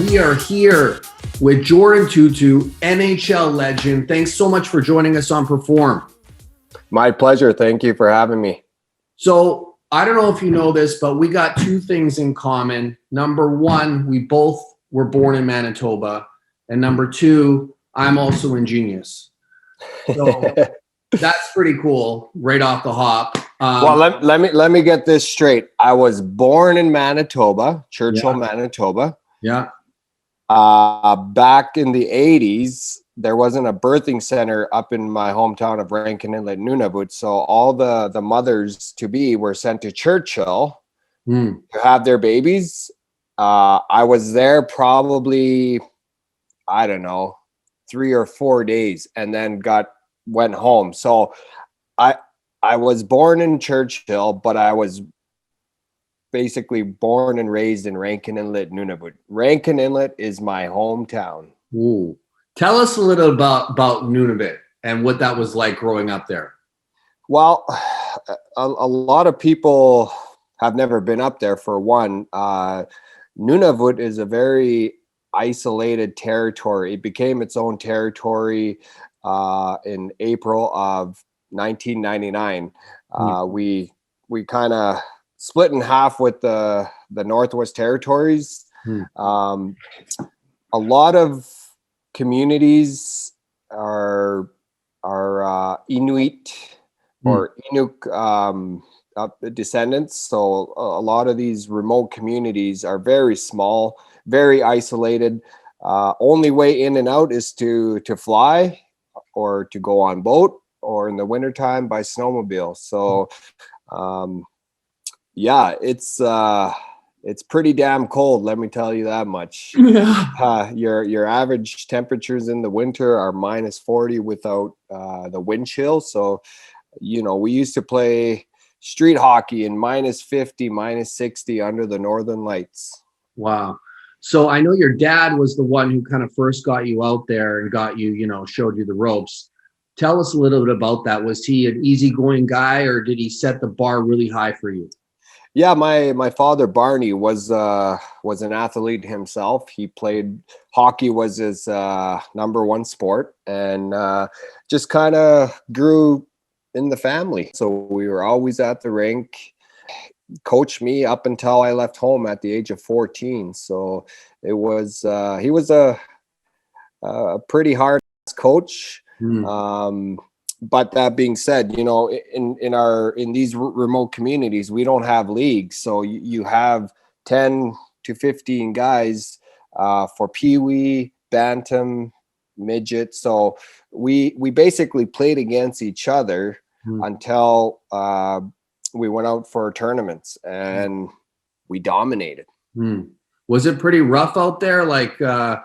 we are here with Jordin Tootoo, NHL legend. Thanks so much for joining us on Perform. My pleasure. Thank you for having me. So I don't know if you know this, but we got two things in common. Number one, we both were born in Manitoba. And number two, I'm also Indigenous. So that's pretty cool right off the hop. Well, let me get this straight. I was born in Manitoba, Churchill, Manitoba. Yeah. Back in the 80s, there wasn't a birthing center up in my hometown of Rankin Inlet, Nunavut. So all the mothers to be were sent to Churchill to have their babies. I was there probably, I don't know, 3 or 4 days, and then went home. So I was born in Churchill, but I was basically born and raised in Rankin Inlet, Nunavut. Rankin Inlet is my hometown. Ooh. Tell us a little about Nunavut and what that was like growing up there. Well, a lot of people have never been up there, for one. Nunavut is a very isolated territory. It became its own territory in April of 1999. We kind of split in half with the Northwest Territories. A lot of communities are Inuit or Inuk descendants. So a lot of these remote communities are very small, very isolated. Only way in and out is to fly or to go on boat, or in the wintertime by snowmobile. So it's pretty damn cold, let me tell you that much. Your average temperatures in the winter are -40 without the wind chill. So we used to play street hockey in -50, -60 under the northern lights. Wow. So I know your dad was the one who kind of first got you out there and got you, showed you the ropes. Tell us a little bit about that. Was he an easygoing guy, or did he set the bar really high for you? Yeah, my father Barney was an athlete himself. He played hockey, was his number one sport, and just kind of grew in the family. So we were always at the rink. Coached me up until I left home at the age of 14. So it was he was a pretty hard coach. But that being said, in these remote communities, we don't have leagues. So you have 10 to 15 guys for peewee, bantam, midget. So we basically played against each other until we went out for tournaments, and we dominated. Was it pretty rough out there? Like a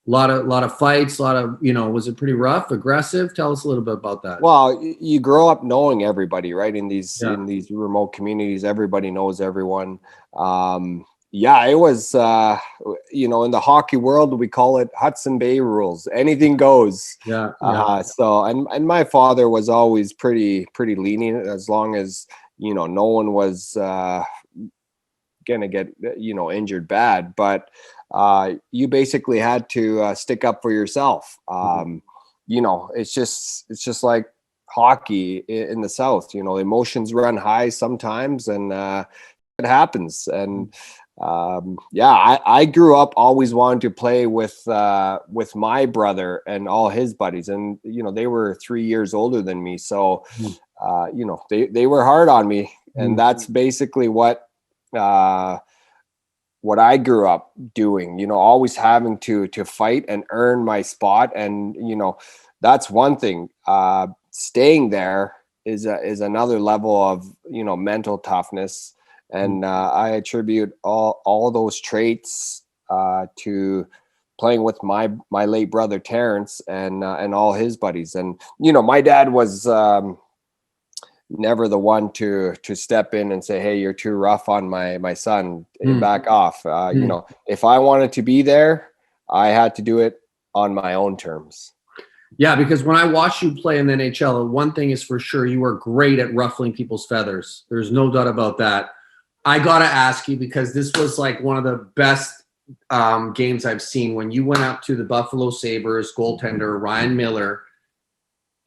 lot of fights, was it pretty rough, aggressive? Tell us a little bit about that. Well, you grow up knowing everybody, right? In these remote communities, everybody knows everyone. It was, in the hockey world, we call it Hudson Bay rules. Anything goes. And my father was always pretty lenient, as long as, no one was gonna get, injured bad. But you basically had to stick up for yourself. It's just like hockey in the South. Emotions run high sometimes, and it happens. And I grew up always wanting to play with my brother and all his buddies, and they were 3 years older than me. So they were hard on me, and that's basically what I grew up doing, always having to fight and earn my spot. And, that's one thing. Staying there is another level of, mental toughness. And I attribute all those traits to playing with my late brother, Terrence, and all his buddies. And, my dad was never the one to step in and say, hey, you're too rough on my son, back off. If I wanted to be there, I had to do it on my own terms. Yeah, because when I watched you play in the NHL, one thing is for sure, you were great at ruffling people's feathers. There's no doubt about that. I got to ask you, because this was like one of the best games I've seen when you went up to the Buffalo Sabres goaltender Ryan Miller,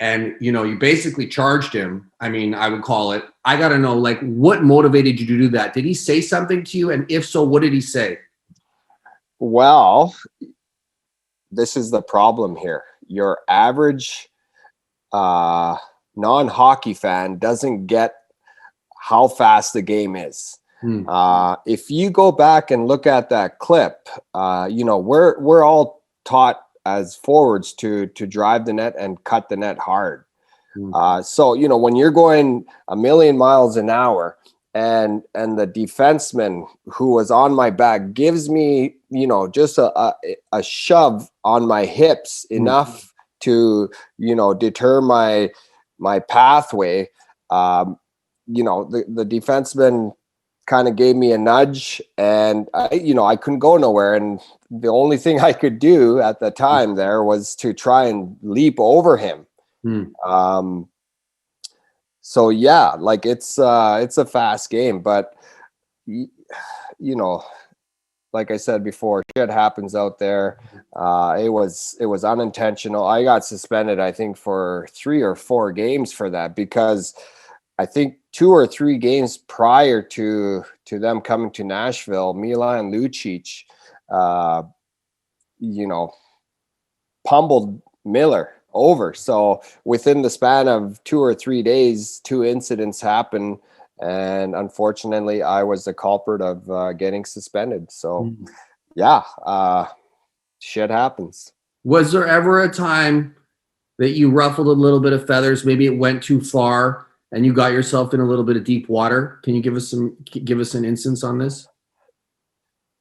and you basically charged him. I mean, I would call it. I got to know, like, what motivated you to do that? Did he say something to you? And if so, what did he say? Well, this is the problem here. Your average non-hockey fan doesn't get how fast the game is. If you go back and look at that clip, we're all taught as forwards to drive the net and cut the net hard. So when you're going a million miles an hour and the defenseman who was on my back gives me just a shove on my hips enough to deter my pathway, the defenseman kind of gave me a nudge, and I couldn't go nowhere. And the only thing I could do at the time there was to try and leap over him. So yeah, like it's a fast game, but like I said before, shit happens out there. It was unintentional. I got suspended, I think, for 3 or 4 games for that, because I think 2 or 3 games prior to them coming to Nashville, Milan Lucic, pummeled Miller over. So within the span of 2 or 3 days, 2 incidents happened, and unfortunately, I was the culprit of getting suspended. So, yeah, shit happens. Was there ever a time that you ruffled a little bit of feathers? Maybe it went too far and you got yourself in a little bit of deep water. Can you give us an instance on this?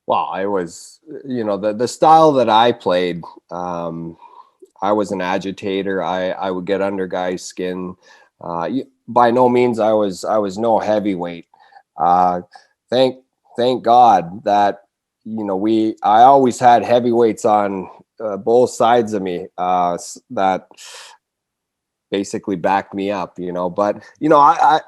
Well, I was, the style that I played, I was an agitator. I would get under guys' skin. By no means I was no heavyweight. Thank God that I always had heavyweights on both sides of me that basically backed me up. But I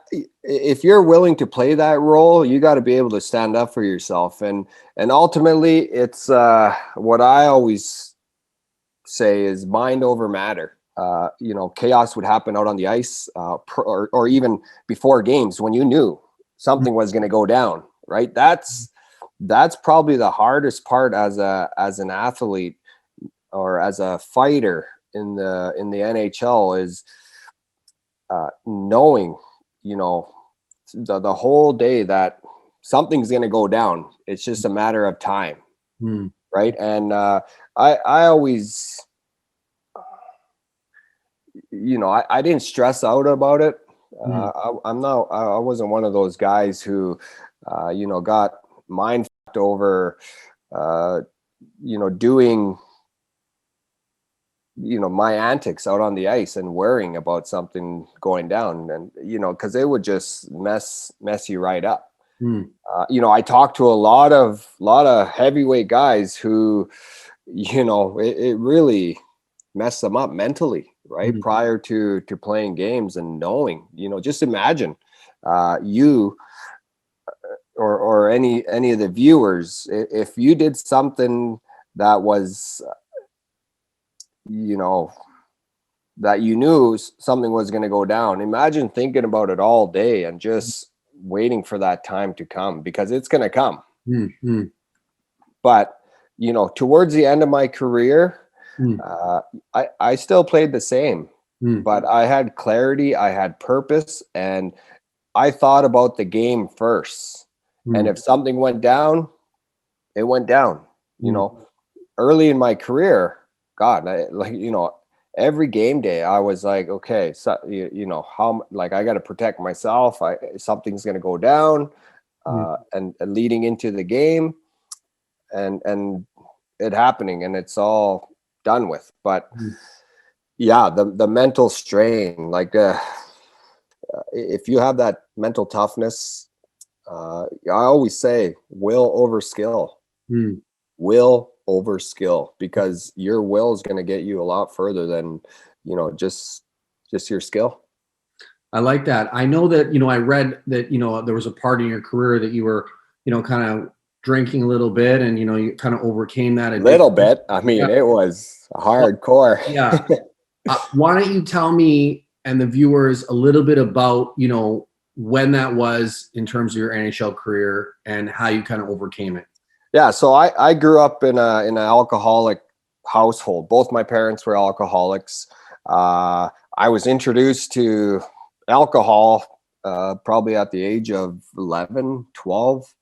if you're willing to play that role, you got to be able to stand up for yourself. And ultimately, it's what I always say is mind over matter. Chaos would happen out on the ice, or even before games when you knew something was going to go down. Right? That's probably the hardest part as an athlete or as a fighter in the NHL is knowing, the whole day that something's going to go down. It's just a matter of time, right? And I always, I didn't stress out about it. I wasn't one of those guys who, got mind fucked over, doing, my antics out on the ice and worrying about something going down, and because it would just mess you right up. I talked to a lot of heavyweight guys who, it really messed them up mentally, right? Prior to playing games and knowing, just imagine you or any of the viewers, if you did something that was that you knew something was going to go down. Imagine thinking about it all day and just waiting for that time to come, because it's going to come. But towards the end of my career, I still played the same, but I had clarity, I had purpose, and I thought about the game first. And if something went down, it went down. Early in my career, God, every game day I was like, okay, so how, like, I got to protect myself. Something's going to go down, and leading into the game, and it happening, and it's all done with. But yeah, the mental strain, like if you have that mental toughness, I always say will over skill. Will over skill, because your will is going to get you a lot further than just your skill. I like that. I know that I read that there was a part in your career that you were kind of drinking a little bit, and you kind of overcame that addiction. Little bit. I mean, Yeah. it was hardcore. Yeah. Why don't you tell me and the viewers a little bit about, when that was in terms of your NHL career and how you kind of overcame it? Yeah. So I grew up in an alcoholic household. Both my parents were alcoholics. I was introduced to alcohol probably at the age of 11, 12.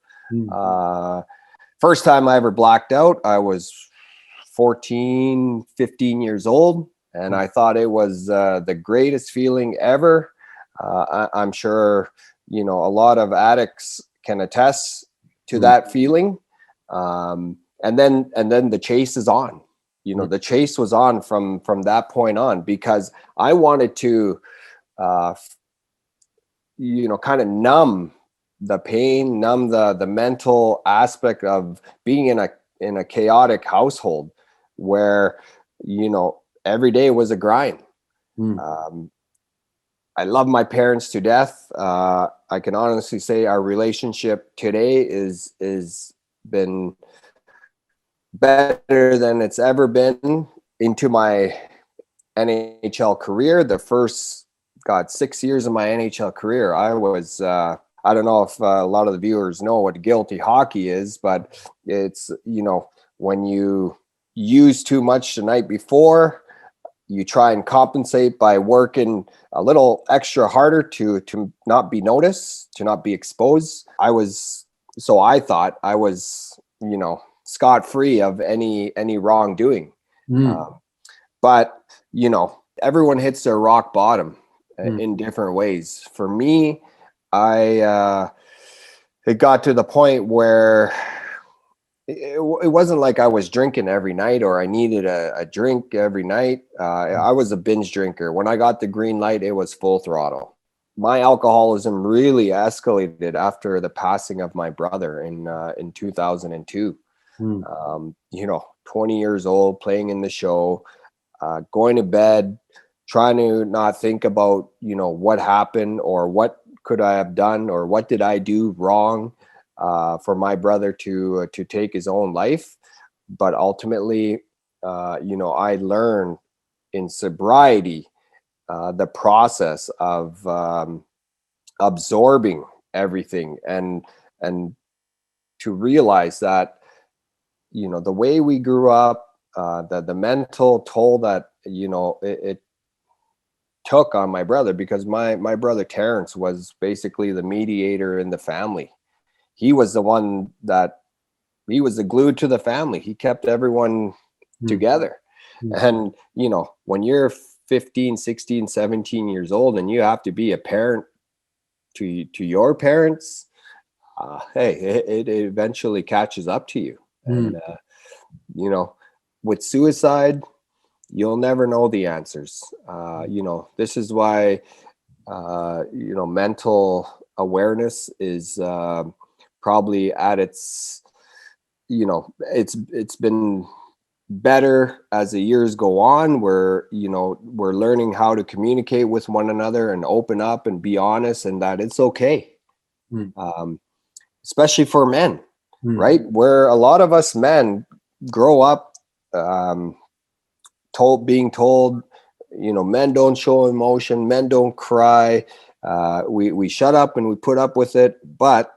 First time I ever blacked out, I was 14, 15 years old. And I thought it was the greatest feeling ever. I'm sure, a lot of addicts can attest to that feeling. And then the chase is on. The chase was on from that point on, because I wanted to, kind of numb the pain, numb the mental aspect of being in a chaotic household where, every day was a grind. I love my parents to death. I can honestly say our relationship today is been better than it's ever been into my NHL career. The first 6 years of my NHL career, I was I don't know if a lot of the viewers know what guilty hockey is, but it's, when you use too much the night before, you try and compensate by working a little extra harder to not be noticed, to not be exposed. I thought I was, scot-free of any wrongdoing. But, everyone hits their rock bottom in different ways. For me, it got to the point where it wasn't like I was drinking every night or I needed a drink every night. I was a binge drinker. When I got the green light, it was full throttle. My alcoholism really escalated after the passing of my brother in 2002. 20 years old, playing in the show, going to bed, trying to not think about, what happened or what could I have done or what did I do wrong for my brother to take his own life. But ultimately, I learned in sobriety the process of absorbing everything and to realize that, the way we grew up, the mental toll that, it took on my brother, because my brother Terrence was basically the mediator in the family. He was the one he was the glue to the family. He kept everyone together. And, when you're 15, 16, 17 years old and you have to be a parent to your parents, hey, it eventually catches up to you. And, with suicide, you'll never know the answers. This is why, mental awareness is probably at its, it's been better as the years go on, where, we're learning how to communicate with one another and open up and be honest, and that it's okay. Especially for men, right? Where a lot of us men grow up being told, men don't show emotion, men don't cry. We shut up and we put up with it, but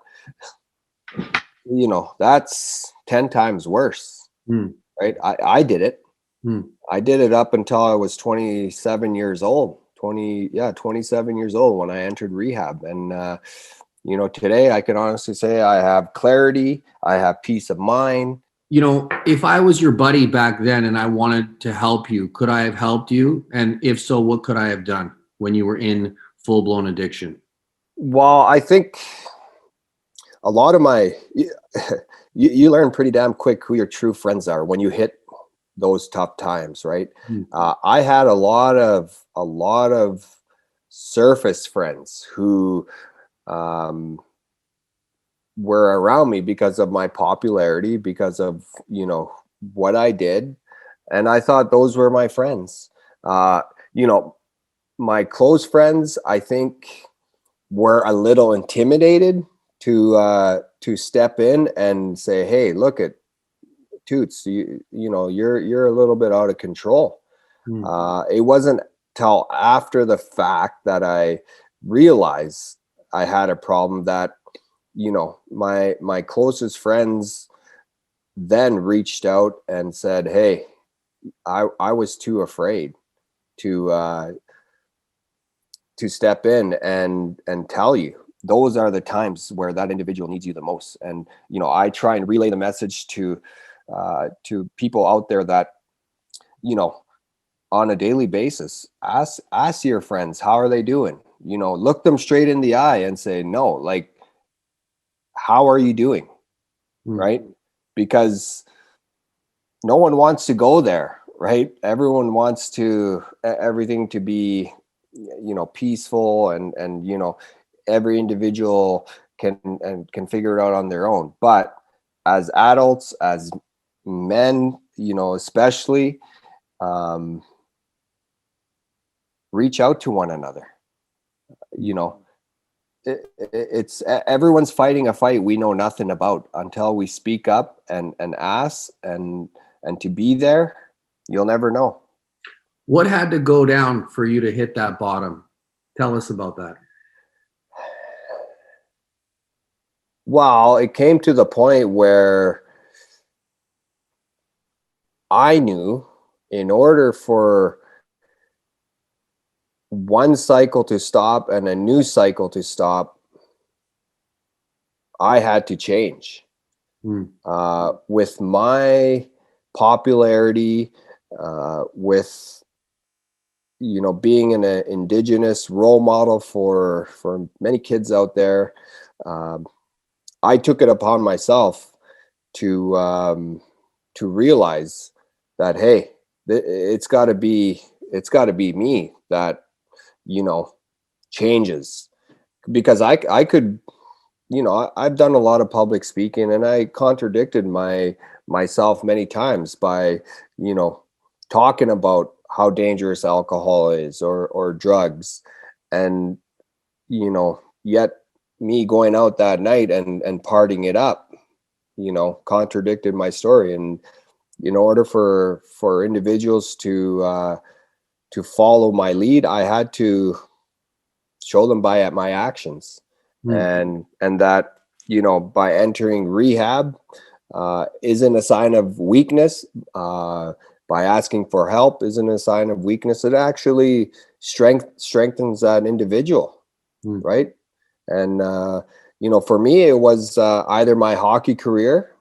that's 10 times worse, right? I did it. I did it up until I was 27 years old, 27 years old when I entered rehab. And, today I can honestly say I have clarity. I have peace of mind. If I was your buddy back then and I wanted to help you, could I have helped you? And if so, what could I have done when you were in full-blown addiction? Well, I think a lot of you learn pretty damn quick who your true friends are when you hit those tough times, right? I had a lot of surface friends who were around me because of my popularity, because of, what I did. And I thought those were my friends. My close friends, I think, were a little intimidated to step in and say, hey, look at Toots, you know, you're a little bit out of control. It wasn't till after the fact that I realized I had a problem that, you know, my closest friends then reached out and said, hey, I was too afraid to step in and tell you. Those are the times where that individual needs you the most. And, you know, I try and relay the message to people out there that, you know, on a daily basis, ask your friends, how are they doing? You know, look them straight in the eye and say, no, like, how are you doing? Right? Because no one wants to go there, right? Everyone wants everything to be, you know, peaceful and, you know, every individual can figure it out on their own. But as adults, as men, you know, especially, reach out to one another. You know, it's everyone's fighting a fight we know nothing about until we speak up and ask and to be there. You'll never know. What had to go down for you to hit that bottom? Tell us about that. Well, it came to the point where I knew in order for one cycle to stop and a new cycle to stop, I had to change. With my popularity, with, you know, being an Indigenous role model for many kids out there, I took it upon myself to realize that, hey, it's got to be me that, you know, changes. Because I could, you know, I've done a lot of public speaking and I contradicted myself many times by, you know, talking about how dangerous alcohol is or drugs. And, you know, yet me going out that night and partying it up, you know, contradicted my story. And in order for individuals to follow my lead, I had to show them by my actions. And that, you know, by entering rehab isn't a sign of weakness. By asking for help isn't a sign of weakness. It actually strengthens that individual, right? And you know, for me, it was either my hockey career,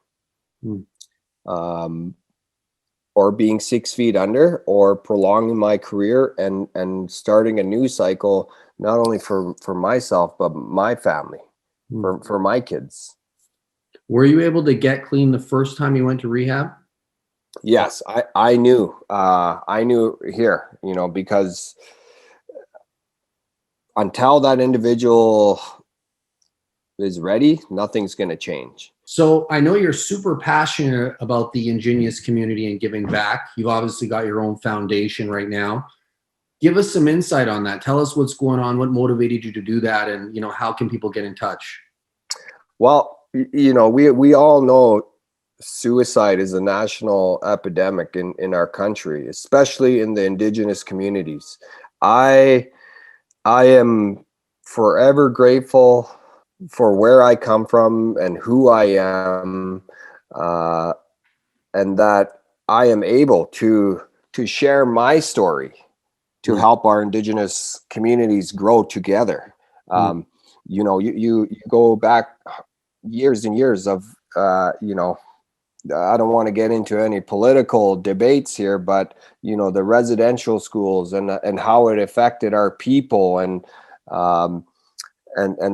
or being 6 feet under, or prolonging my career and starting a new cycle, not only for myself, but my family, for my kids. Were you able to get clean the first time you went to rehab? Yes, I knew here, you know, because until that individual is ready, nothing's going to change. So I know you're super passionate about the Indigenous community and giving back. You've obviously got your own foundation right now. Give us some insight on that. Tell us what's going on, what motivated you to do that, and, you know, how can people get in touch? Well, you know, we all know suicide is a national epidemic in our country, especially in the Indigenous communities. I am forever grateful for where I come from and who I am, and that I am able to share my story to help our Indigenous communities grow together. You know, you go back years and years of, you know, I don't want to get into any political debates here, but, you know, the residential schools and how it affected our people, and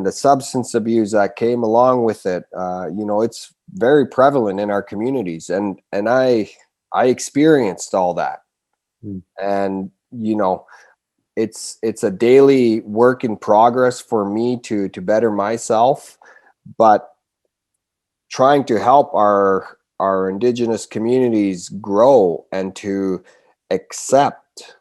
the substance abuse that came along with it. You know, it's very prevalent in our communities, and I experienced all that. And, you know, it's a daily work in progress for me to better myself, but trying to help our Indigenous communities grow and to accept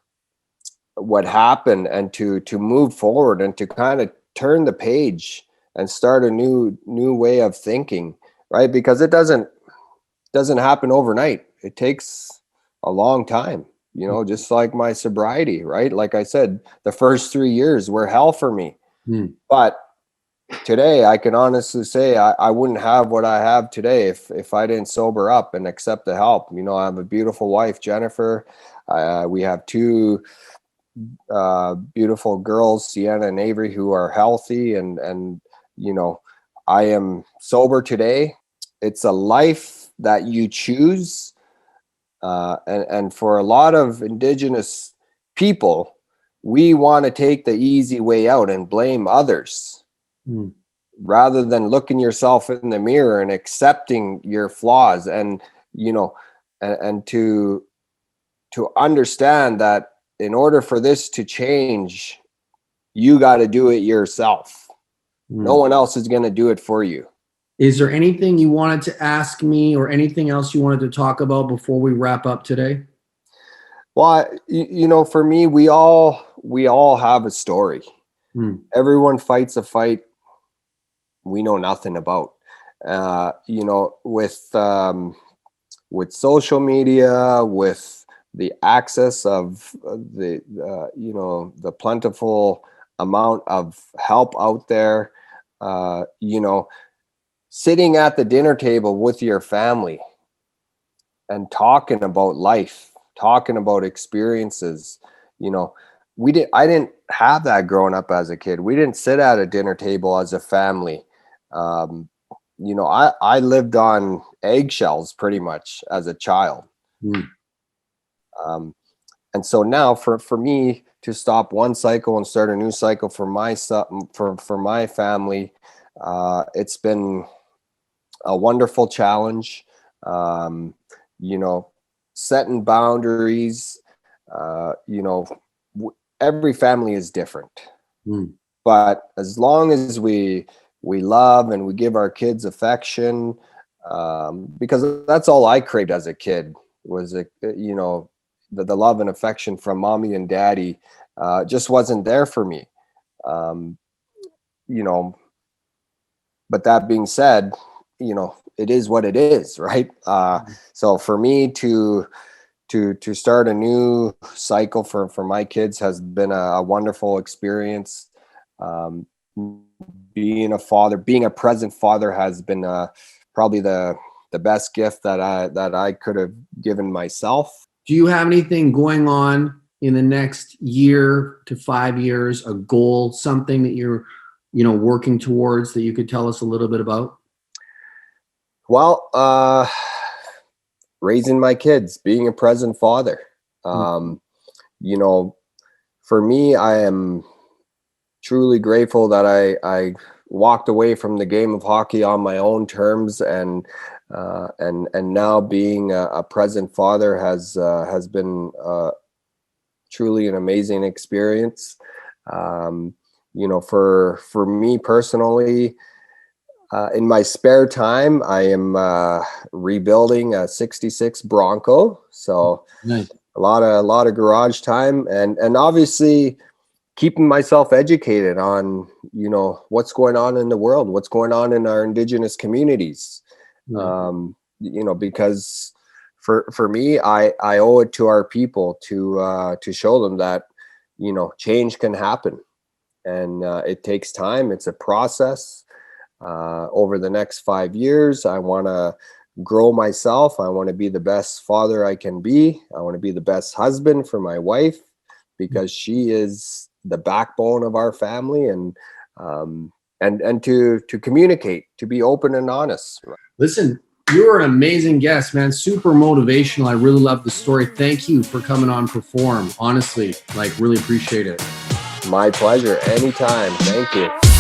what happened and to move forward and to kind of turn the page and start a new way of thinking, right? Because it doesn't happen overnight. It takes a long time, you know, just like my sobriety, right? Like I said, the first 3 years were hell for me. But today I can honestly say I wouldn't have what I have today if I didn't sober up and accept the help. You know, I have a beautiful wife, Jennifer. We have two beautiful girls, Sienna and Avery, who are healthy, and you know, I am sober today. It's a life that you choose, and for a lot of Indigenous people, we want to take the easy way out and blame others. Rather than looking yourself in the mirror and accepting your flaws, and you know, and to understand that in order for this to change, you got to do it yourself. No one else is going to do it for you. Is there anything you wanted to ask me or anything else you wanted to talk about before we wrap up today? Well, you know, for me, we all have a story. Everyone fights a fight we know nothing about. You know, with social media, with the access of the you know, the plentiful amount of help out there, you know, sitting at the dinner table with your family and talking about life, talking about experiences, you know, I didn't have that growing up as a kid. We didn't sit at a dinner table as a family. You know, I lived on eggshells pretty much as a child. And so now for me to stop one cycle and start a new cycle for my family, it's been a wonderful challenge. You know, setting boundaries, you know, every family is different, but as long as we love and we give our kids affection, because that's all I craved as a kid was, you know, the love and affection from mommy and daddy, just wasn't there for me. You know, but that being said, you know, it is what it is, right? So for me to start a new cycle for my kids has been a wonderful experience. Being a father, being a present father has been probably the best gift that I could have given myself. Do you have anything going on in the next year to 5 years, a goal, something that you're, you know, working towards that you could tell us a little bit about? Well, raising my kids, being a present father. You know, for me, I am truly grateful that I walked away from the game of hockey on my own terms, and now being a present father has been truly an amazing experience. You know, for me personally, in my spare time, I am rebuilding a '66 Bronco. So Nice. a lot of garage time, and obviously keeping myself educated on, you know, what's going on in the world, what's going on in our Indigenous communities. You know, because for me, I owe it to our people to show them that, you know, change can happen, and it takes time. It's a process. Over the next 5 years, I want to grow myself. I want to be the best father I can be. I want to be the best husband for my wife, because she is the backbone of our family, and to communicate, to be open and honest. Listen, you're an amazing guest, man. Super motivational. I really love the story. Thank you for coming on Perform. Honestly, like, really appreciate it. My pleasure. Anytime. Thank you.